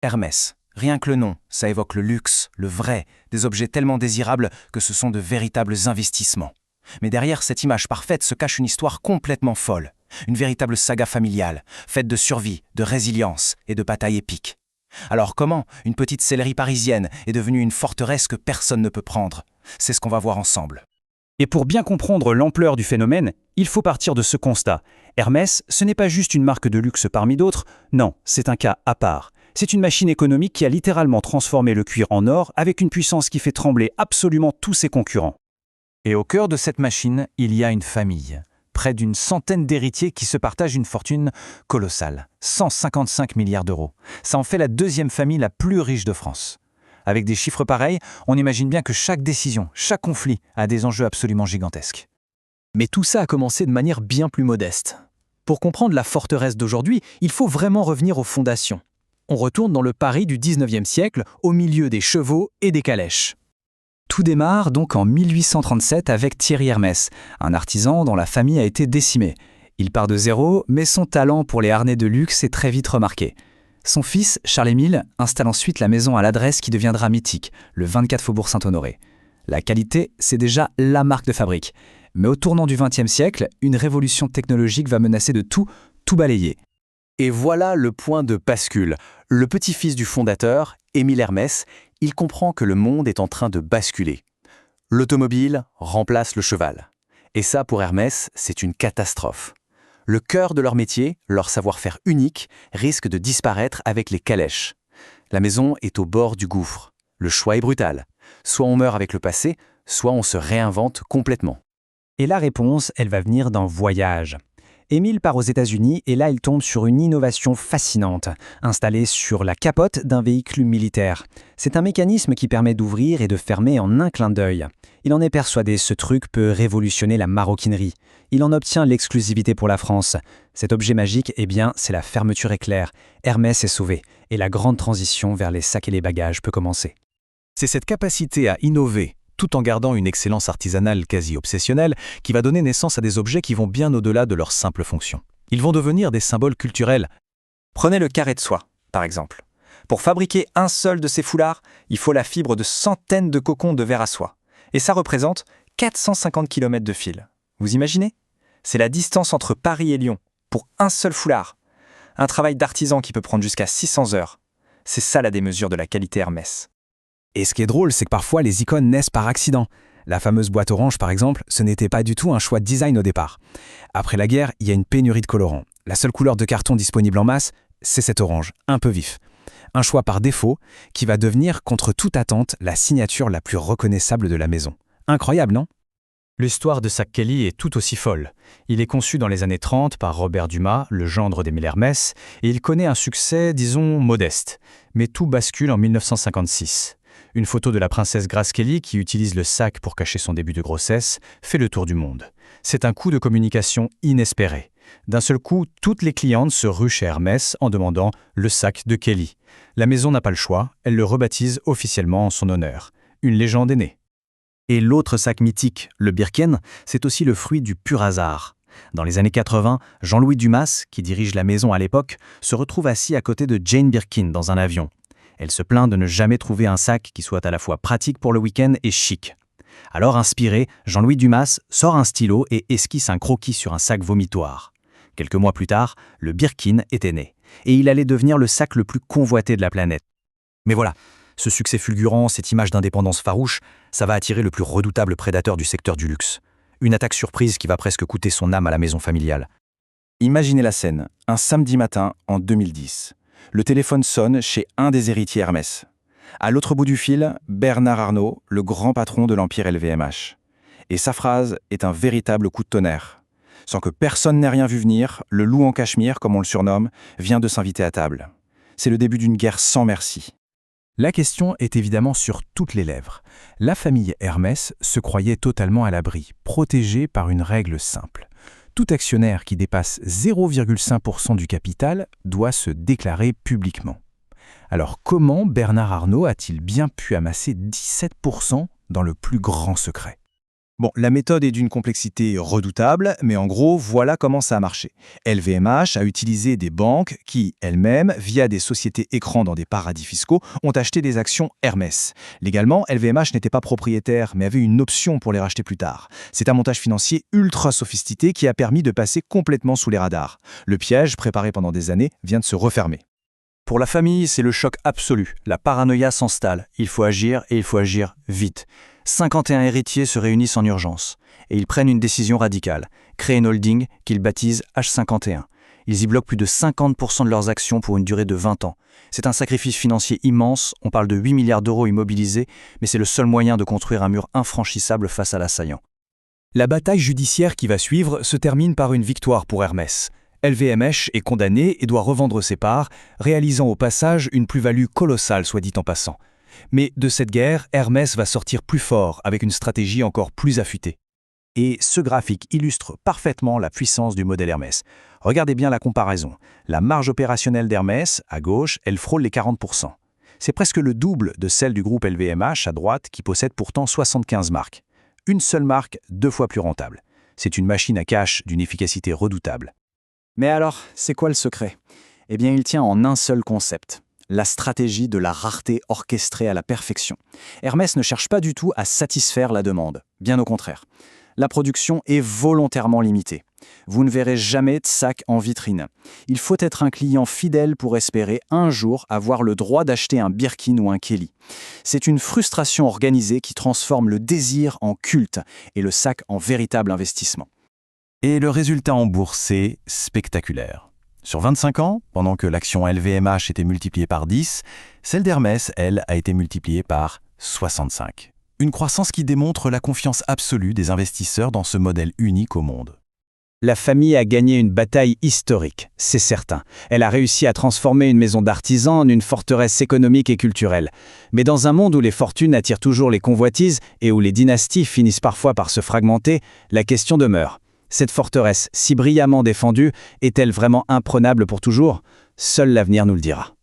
Hermès. Rien que le nom, ça évoque le luxe, le vrai, des objets tellement désirables que ce sont de véritables investissements. Mais derrière cette image parfaite se cache une histoire complètement folle. Une véritable saga familiale, faite de survie, de résilience et de batailles épiques. Alors comment une petite sellerie parisienne est devenue une forteresse que personne ne peut prendre? C'est ce qu'on va voir ensemble. Et pour bien comprendre l'ampleur du phénomène, il faut partir de ce constat. Hermès, ce n'est pas juste une marque de luxe parmi d'autres, non, c'est un cas à part. C'est une machine économique qui a littéralement transformé le cuir en or avec une puissance qui fait trembler absolument tous ses concurrents. Et au cœur de cette machine, il y a une famille. Près d'une centaine d'héritiers qui se partagent une fortune colossale, 155 milliards d'euros. Ça en fait la deuxième famille la plus riche de France. Avec des chiffres pareils, on imagine bien que chaque décision, chaque conflit a des enjeux absolument gigantesques. Mais tout ça a commencé de manière bien plus modeste. Pour comprendre la forteresse d'aujourd'hui, il faut vraiment revenir aux fondations. On retourne dans le Paris du 19e siècle, au milieu des chevaux et des calèches. Tout démarre donc en 1837 avec Thierry Hermès, un artisan dont la famille a été décimée. Il part de zéro, mais son talent pour les harnais de luxe est très vite remarqué. Son fils, Charles-Émile, installe ensuite la maison à l'adresse qui deviendra mythique, le 24 Faubourg Saint-Honoré. La qualité, c'est déjà la marque de fabrique. Mais au tournant du XXe siècle, une révolution technologique va menacer de tout balayer. Et voilà le point de bascule. Le petit-fils du fondateur, Émile Hermès, il comprend que le monde est en train de basculer. L'automobile remplace le cheval. Et ça, pour Hermès, c'est une catastrophe. Le cœur de leur métier, leur savoir-faire unique, risque de disparaître avec les calèches. La maison est au bord du gouffre. Le choix est brutal. Soit on meurt avec le passé, soit on se réinvente complètement. Et la réponse, elle va venir d'un voyage. Émile part aux États-Unis et là, il tombe sur une innovation fascinante, installée sur la capote d'un véhicule militaire. C'est un mécanisme qui permet d'ouvrir et de fermer en un clin d'œil. Il en est persuadé, ce truc peut révolutionner la maroquinerie. Il en obtient l'exclusivité pour la France. Cet objet magique, eh bien, c'est la fermeture éclair. Hermès est sauvé et la grande transition vers les sacs et les bagages peut commencer. C'est cette capacité à innover, tout en gardant une excellence artisanale quasi obsessionnelle, qui va donner naissance à des objets qui vont bien au-delà de leur simple fonction. Ils vont devenir des symboles culturels. Prenez le carré de soie, par exemple. Pour fabriquer un seul de ces foulards, il faut la fibre de centaines de cocons de verre à soie. Et ça représente 450 km de fil. Vous imaginez? C'est la distance entre Paris et Lyon, pour un seul foulard. Un travail d'artisan qui peut prendre jusqu'à 600 heures. C'est ça la démesure de la qualité Hermès. Et ce qui est drôle, c'est que parfois les icônes naissent par accident. La fameuse boîte orange, par exemple, ce n'était pas du tout un choix de design au départ. Après la guerre, il y a une pénurie de colorants. La seule couleur de carton disponible en masse, c'est cet orange, un peu vif. Un choix par défaut qui va devenir, contre toute attente, la signature la plus reconnaissable de la maison. Incroyable, non? L'histoire de Sac Kelly est tout aussi folle. Il est conçu dans les années 30 par Robert Dumas, le gendre d'Émile Hermès, et il connaît un succès, disons, modeste. Mais tout bascule en 1956. Une photo de la princesse Grace Kelly, qui utilise le sac pour cacher son début de grossesse, fait le tour du monde. C'est un coup de communication inespéré. D'un seul coup, toutes les clientes se ruent chez Hermès en demandant le sac de Kelly. La maison n'a pas le choix, elle le rebaptise officiellement en son honneur. Une légende est née. Et l'autre sac mythique, le Birkin, c'est aussi le fruit du pur hasard. Dans les années 80, Jean-Louis Dumas, qui dirige la maison à l'époque, se retrouve assis à côté de Jane Birkin dans un avion. Elle se plaint de ne jamais trouver un sac qui soit à la fois pratique pour le week-end et chic. Alors inspiré, Jean-Louis Dumas sort un stylo et esquisse un croquis sur un sac vomitoire. Quelques mois plus tard, le Birkin était né. Et il allait devenir le sac le plus convoité de la planète. Mais voilà, ce succès fulgurant, cette image d'indépendance farouche, ça va attirer le plus redoutable prédateur du secteur du luxe. Une attaque surprise qui va presque coûter son âme à la maison familiale. Imaginez la scène, un samedi matin en 2010. Le téléphone sonne chez un des héritiers Hermès. À l'autre bout du fil, Bernard Arnault, le grand patron de l'empire LVMH. Et sa phrase est un véritable coup de tonnerre. Sans que personne n'ait rien vu venir, le loup en cachemire, comme on le surnomme, vient de s'inviter à table. C'est le début d'une guerre sans merci. La question est évidemment sur toutes les lèvres. La famille Hermès se croyait totalement à l'abri, protégée par une règle simple. Tout actionnaire qui dépasse 0,5% du capital doit se déclarer publiquement. Alors comment Bernard Arnault a-t-il bien pu amasser 17% dans le plus grand secret? Bon, la méthode est d'une complexité redoutable, mais en gros, voilà comment ça a marché. LVMH a utilisé des banques qui, elles-mêmes, via des sociétés écrans dans des paradis fiscaux, ont acheté des actions Hermès. Légalement, LVMH n'était pas propriétaire, mais avait une option pour les racheter plus tard. C'est un montage financier ultra sophistiqué qui a permis de passer complètement sous les radars. Le piège, préparé pendant des années, vient de se refermer. Pour la famille, c'est le choc absolu. La paranoïa s'installe. Il faut agir et il faut agir vite. 51 héritiers se réunissent en urgence. Et ils prennent une décision radicale. Créer une holding qu'ils baptisent H51. Ils y bloquent plus de 50% de leurs actions pour une durée de 20 ans. C'est un sacrifice financier immense. On parle de 8 milliards d'euros immobilisés, mais c'est le seul moyen de construire un mur infranchissable face à l'assaillant. La bataille judiciaire qui va suivre se termine par une victoire pour Hermès. LVMH est condamné et doit revendre ses parts, réalisant au passage une plus-value colossale, soit dit en passant. Mais de cette guerre, Hermès va sortir plus fort, avec une stratégie encore plus affûtée. Et ce graphique illustre parfaitement la puissance du modèle Hermès. Regardez bien la comparaison. La marge opérationnelle d'Hermès, à gauche, elle frôle les 40%. C'est presque le double de celle du groupe LVMH, à droite, qui possède pourtant 75 marques. Une seule marque, 2 fois plus rentable. C'est une machine à cash d'une efficacité redoutable. Mais alors, c'est quoi le secret? Eh bien, il tient en un seul concept. La stratégie de la rareté orchestrée à la perfection. Hermès ne cherche pas du tout à satisfaire la demande, bien au contraire. La production est volontairement limitée. Vous ne verrez jamais de sac en vitrine. Il faut être un client fidèle pour espérer un jour avoir le droit d'acheter un Birkin ou un Kelly. C'est une frustration organisée qui transforme le désir en culte et le sac en véritable investissement. Et le résultat en bourse est spectaculaire. Sur 25 ans, pendant que l'action LVMH était multipliée par 10, celle d'Hermès, elle, a été multipliée par 65. Une croissance qui démontre la confiance absolue des investisseurs dans ce modèle unique au monde. La famille a gagné une bataille historique, c'est certain. Elle a réussi à transformer une maison d'artisans en une forteresse économique et culturelle. Mais dans un monde où les fortunes attirent toujours les convoitises et où les dynasties finissent parfois par se fragmenter, la question demeure. Cette forteresse, si brillamment défendue, est-elle vraiment imprenable pour toujours? Seul l'avenir nous le dira.